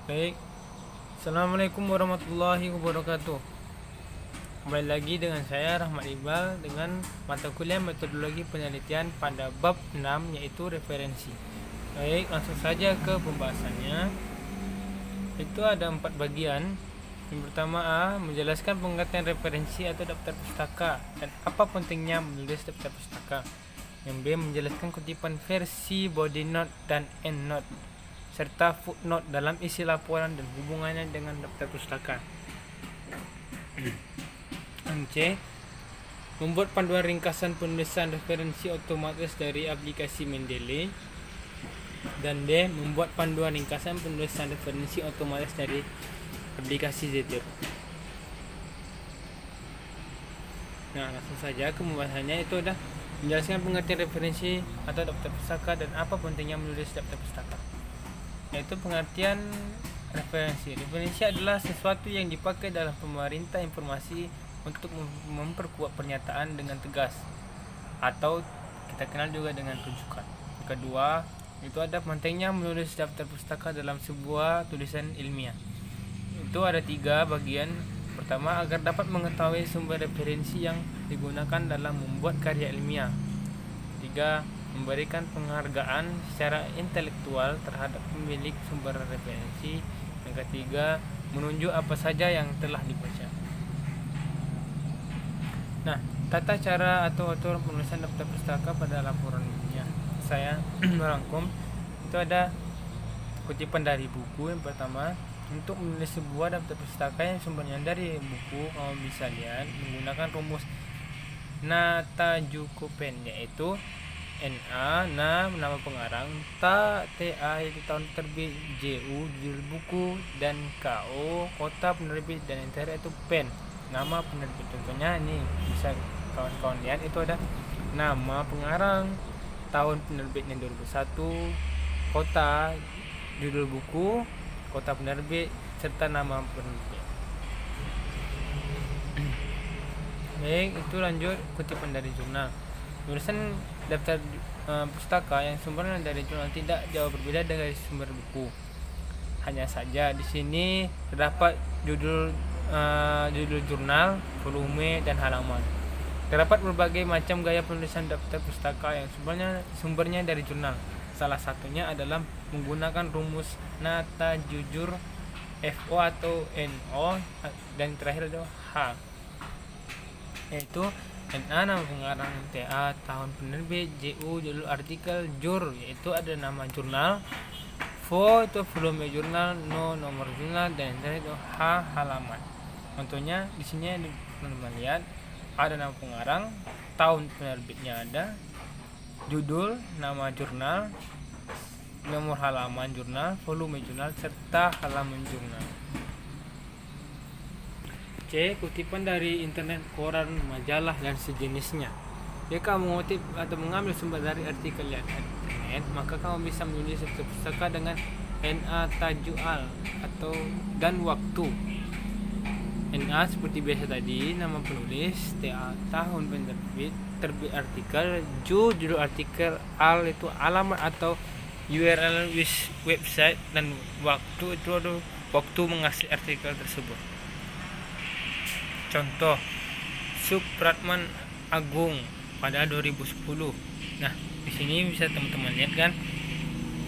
Baik, Assalamualaikum warahmatullahi wabarakatuh. Kembali lagi dengan saya Rahmat Iqbal dengan mata kuliah metodologi penelitian pada bab 6 yaitu referensi. Baik, langsung saja ke pembahasannya. Itu ada 4 bagian. Yang pertama A, menjelaskan pengertian referensi atau daftar pustaka dan apa pentingnya menulis daftar pustaka. Yang B, menjelaskan kutipan versi body note dan end note serta footnote dalam isi laporan dan hubungannya dengan daftar pustaka. C, membuat panduan ringkasan penulisan referensi otomatis dari aplikasi Mendeley. Dan D, membuat panduan ringkasan penulisan referensi otomatis dari aplikasi Zephyr. Nah, langsung saja ke pembahasannya. Itu adalah menjelaskan pengertian referensi atau daftar pustaka dan apa pentingnya menulis daftar pustaka. Yaitu pengertian referensi. Referensi adalah sesuatu yang dipakai dalam pemerintah informasi untuk memperkuat pernyataan dengan tegas atau kita kenal juga dengan rujukan. Kedua, itu ada pentingnya menulis daftar pustaka dalam sebuah tulisan ilmiah. Itu ada 3 bagian. Pertama, agar dapat mengetahui sumber referensi yang digunakan dalam membuat karya ilmiah. 3, memberikan penghargaan secara intelektual terhadap pemilik sumber referensi. Yang ketiga, menunjuk apa saja yang telah dibaca. Nah, tata cara atau aturan penulisan daftar pustaka pada laporannya saya merangkum. Itu ada kutipan dari buku. Yang pertama, untuk menulis sebuah daftar pustaka yang sumbernya dari buku, kamu bisa lihat menggunakan rumus Nata-Jukupen, yaitu NA, nama pengarang, TA itu tahun terbit, JU judul buku, dan KO kota penerbit, dan NTR itu pen, nama penerbit. Contohnya ini bisa kawan-kawan lihat, itu ada nama pengarang, tahun penerbitnya 2001, kota, judul buku, kota penerbit, serta nama penerbit. Baik, itu lanjut kutipan dari jurnal. Tulisan daftar pustaka yang sumbernya dari jurnal tidak jauh berbeda dari sumber buku. Hanya saja di sini terdapat judul jurnal, volume, dan halaman. Terdapat berbagai macam gaya penulisan daftar pustaka yang sumbernya dari jurnal. Salah satunya adalah menggunakan rumus nata jujur FO atau NO, dan terakhir adalah H, yaitu NA nama pengarang, TA tahun penerbit, JU judul artikel, JUR yaitu ada nama jurnal, VO itu volume jurnal, NO nomor jurnal, dan itu H halaman. Contohnya di sini teman-teman lihat ada nama pengarang, tahun penerbitnya ada, judul, nama jurnal, nomor halaman jurnal, volume jurnal, serta halaman jurnal. C, kutipan dari internet, koran, majalah, dan sejenisnya. Jika mengutip atau mengambil sumber dari artikel yang internet, maka kamu bisa menulis daftar pustaka dengan NA tajual atau dan waktu. NA seperti biasa tadi, nama penulis, TA tahun penerbit, terbit artikel, judul artikel, AL itu alamat atau URL website, dan waktu itu ada waktu mengasih artikel tersebut. Contoh, Supratman Agung pada 2010. Nah, di sini bisa teman-teman lihat kan,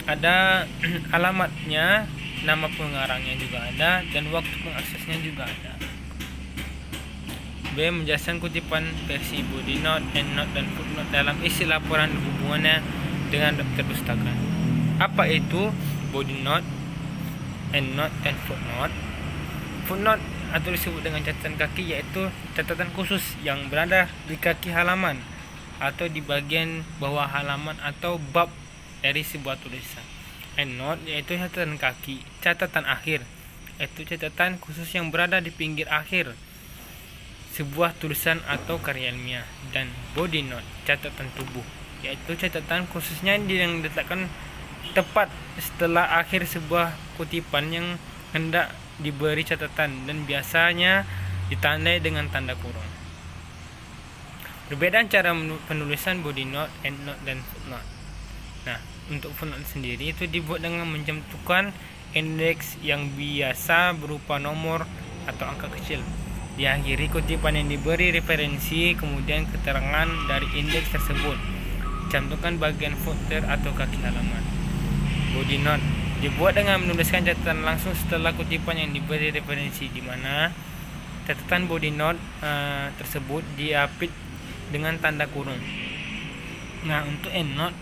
ada alamatnya, nama pengarangnya juga ada, dan waktu pengaksesnya juga ada. B, menjelaskan kutipan versi body note, end note, dan footnote dalam isi laporan hubungannya dengan daftar pustaka. Apa itu body note, end note, dan footnote? Footnote atau disebut dengan catatan kaki, yaitu catatan khusus yang berada di kaki halaman atau di bagian bawah halaman atau bab dari sebuah tulisan. Endnote yaitu catatan kaki, catatan akhir, yaitu catatan khusus yang berada di pinggir akhir sebuah tulisan atau karya ilmiah. Dan body note, catatan tubuh, yaitu catatan khususnya yang diletakkan tepat setelah akhir sebuah kutipan yang hendak diberi catatan dan biasanya ditandai dengan tanda kurung. Perbedaan cara penulisan body note, end note, dan footnote. Nah, untuk footnote sendiri itu dibuat dengan mencantumkan indeks yang biasa berupa nomor atau angka kecil. Diakhiri kutipan yang diberi referensi, kemudian keterangan dari indeks tersebut. Cantumkan bagian footer atau kaki halaman. Body note dibuat dengan menuliskan catatan langsung setelah kutipan yang diberi referensi, di mana catatan body note tersebut diapit dengan tanda kurung. Nah, untuk endnote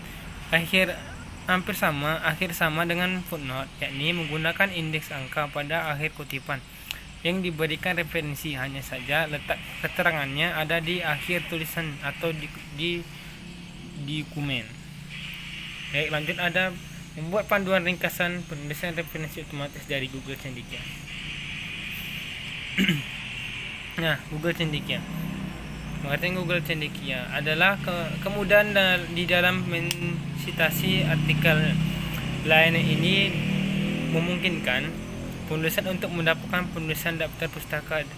hampir sama dengan footnote, yakni menggunakan indeks angka pada akhir kutipan yang diberikan referensi, hanya saja letak keterangannya ada di akhir tulisan atau di dokumen. Baik, lanjut ada membuat panduan ringkasan penulisan referensi otomatis dari Google Cendekia. Nah, Google Cendekia. Pengertian Google Cendekia adalah kemudahan di dalam mensitasi artikel. Layanan ini memungkinkan penulisan untuk mendapatkan penulisan daftar pustaka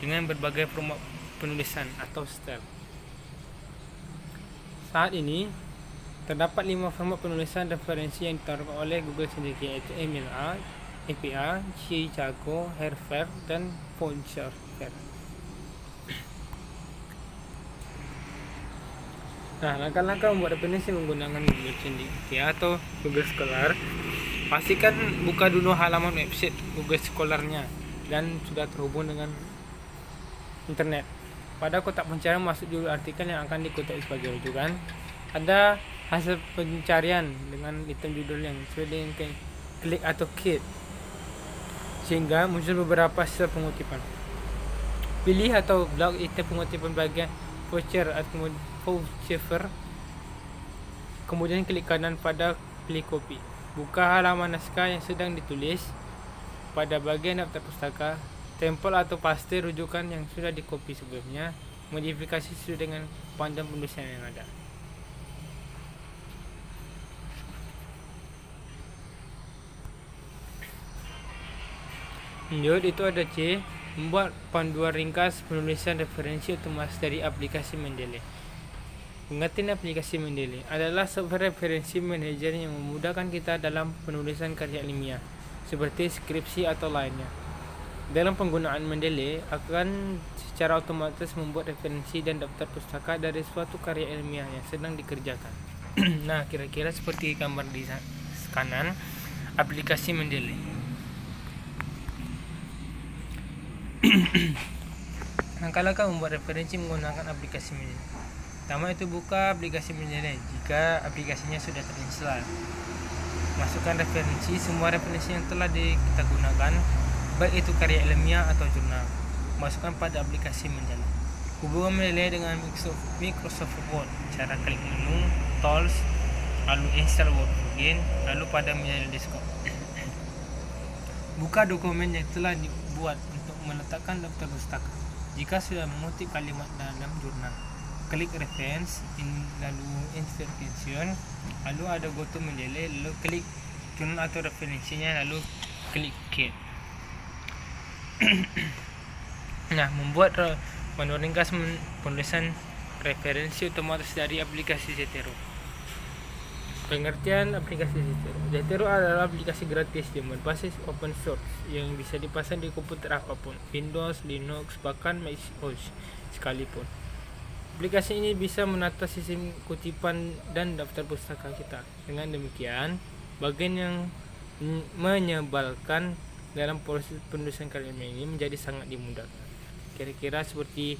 dengan berbagai format penulisan atau style. Saat ini terdapat 5 format penulisan referensi yang ditawarkan oleh Google Cendekia, yaitu MLA, APA, Chicago, Herfer, dan Poncher. Nah, langkah-langkah membuat referensi menggunakan Google Cendekia atau Google Scholar. Pastikan buka dulu halaman website Google Scholar-nya dan sudah terhubung dengan internet. Pada kotak pencarian masuk judul artikel yang akan dikutip sebagai rujukan. Ada hasil pencarian dengan item judul yang sesuai dengan klik atau keyword, sehingga muncul beberapa sel pengutipan. Pilih atau blok item pengutipan bagian voucher atau voucher, kemudian klik kanan pada pilih copy. Buka halaman naskah yang sedang ditulis. Pada bagian daftar pustaka, tempel atau paste rujukan yang sudah dikopi sebelumnya, modifikasi sesuai dengan panjang penulisan yang ada. Lanjut, itu ada C, membuat panduan ringkas penulisan referensi otomatis dari aplikasi Mendeley. Pengertian aplikasi Mendeley adalah software referensi manager yang memudahkan kita dalam penulisan karya ilmiah, seperti skripsi atau lainnya. Dalam penggunaan Mendeley akan secara otomatis membuat referensi dan daftar pustaka dari suatu karya ilmiah yang sedang dikerjakan. Nah, kira-kira seperti gambar di kanan aplikasi Mendeley. Langkah-langkah membuat referensi menggunakan aplikasi Mendeley. Pertama itu buka aplikasi Mendeley jika aplikasinya sudah terinstall. Masukkan referensi, semua referensi yang telah kita gunakan, baik itu karya ilmiah atau jurnal. Masukkan pada aplikasi Mendeley. Hubungan Mendeley dengan Microsoft Word. Cara klik menu Tools, lalu install Word plugin, lalu pada Mendeley Desktop. Buka dokumen yang telah dibuat untuk meletakkan daftar pustaka. Jika sudah mengutip kalimat dalam jurnal, klik reference, lalu insert caption, lalu ada go to Mendeley, lalu klik jurnal atau referensinya, lalu klik create. Nah, membuat panduan ringkas penulisan referensi otomatis dari aplikasi Zotero. Pengertian aplikasi Zotero. Zotero adalah aplikasi gratis yang berbasis open source yang bisa dipasang di komputer apapun, Windows, Linux, bahkan Mac OS sekalipun. Aplikasi ini bisa menata sistem kutipan dan daftar pustaka kita. Dengan demikian, bagian yang menyebalkan dalam proses penulisan karya ini menjadi sangat dimudahkan. Kira-kira seperti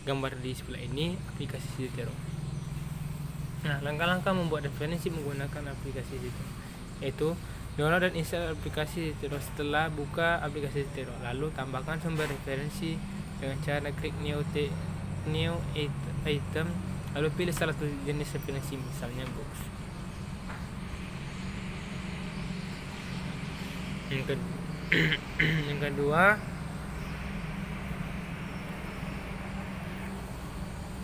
gambar di sebelah ini aplikasi Zotero. Nah, langkah-langkah membuat referensi menggunakan aplikasi Zotero, yaitu download dan install aplikasi Zotero. Setelah buka aplikasi Zotero, lalu tambahkan sumber referensi dengan cara klik new item, lalu pilih salah satu jenis referensi, misalnya books. Yang kedua,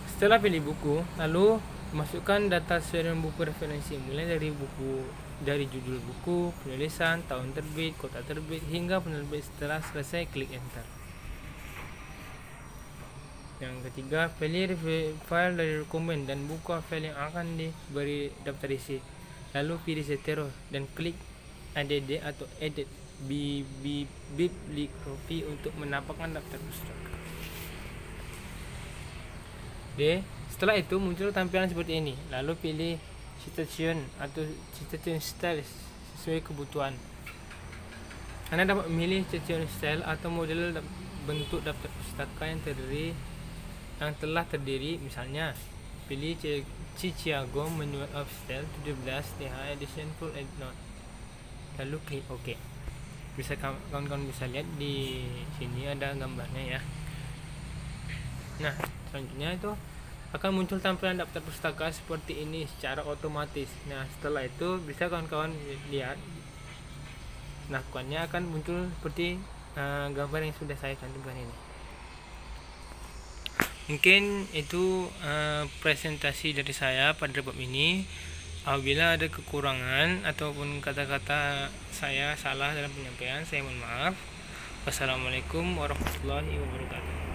setelah pilih buku, lalu masukkan data sesuai dengan buku referensi, mulai dari judul buku, penulisan, tahun terbit, kota terbit, hingga penerbit. Setelah selesai, klik enter. Yang ketiga, pilih file dari dokumen dan buka file yang akan diberi daftar isi, lalu pilih Zotero dan klik ADD atau edit bibliografi untuk menampakkan daftar pustaka. D. Setelah itu muncul tampilan seperti ini. Lalu pilih citation atau citation style sesuai kebutuhan. Anda dapat memilih citation style atau model bentuk daftar pustaka yang telah terdiri. Misalnya, pilih Chicago Manual of Style 17 TH Edition Full Edit Note. Lalu klik OK. Bisa kawan-kawan bisa lihat di sini ada gambarnya ya. Nah, selanjutnya itu akan muncul tampilan daftar pustaka seperti ini secara otomatis. Nah, setelah itu bisa kawan-kawan lihat pengakuannya akan muncul seperti gambar yang sudah saya cantumkan ini. Mungkin itu presentasi dari saya pada bab ini. Apabila ada kekurangan ataupun kata-kata saya salah dalam penyampaian, saya mohon maaf. Wassalamualaikum warahmatullahi wabarakatuh.